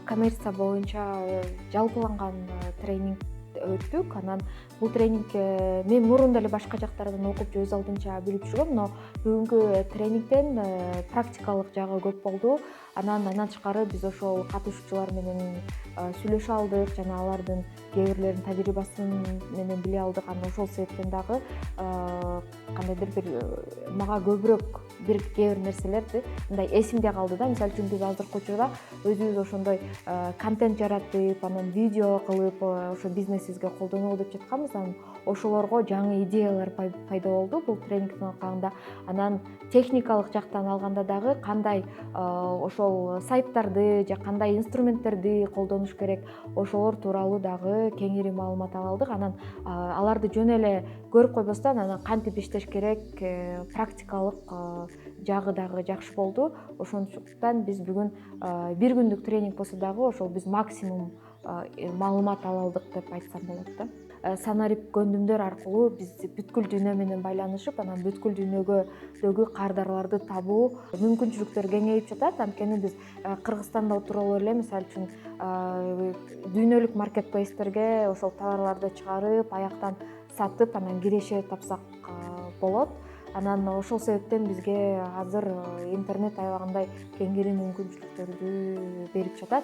коммерция боюнча жалпыланган тренинг өттүк. Анан бул тренингке мен мурун деле башка жактардан окуп же өз алдынча билип жүргөм, но бүгүнкү тренингден практикалык жагы көп болду. Анан тышкары биз ошол катышуучулар менен сүйлөшө алдык жана алардын кээ бирлеринин тажрыйбасын менен биле алдык. Анан ошол себептен дагы кандайдыр бир мага көбүрөөк кээ бир нерселерди мындай эсимде калды да. Мисалы үчүн биз азыркы учурда өзүбүз ошондой контент жаратып, анан видео кылып ошо бизнесибизге колдонобу деп жатканбыз. Анан ошолорго жаңы идеялар пайда болду бул тренингдин аркагында. Анан техникалык жактан алганда дагы кандай ошол сайттарды же кандай инструменттерди колдонуш керек, ошолор тууралуу дагы кеңири маалымат ала алдык. Анан аларды жөн эле көрүп койбостон анан кантип иштеш керек, практикалык жагы дагы жакшы болду. Ошондуктан биз бүгүн бир күндүк тренинг болсо дагы ошол биз максимум маалымат ала алдык деп айтсам болот да. Санарип көндүмдөр аркылуу биз бүткүл дүйнө менен байланышып, анан бүткүл дүйнөгөдөгү кардарларды табуу мүмкүнчүлүктөр кеңейип жатат. Анткени биз Кыргызстанда отуруп эле мисалы үчүн дүйнөлүк маркетплейстерге ошол товарларды чыгарып, аяктан сатып, анан киреше тапсак болот. Анан ошол себептен бизге азыр интернет аябагандай кеңири мүмкүнчүлүктөрдү берип жатат.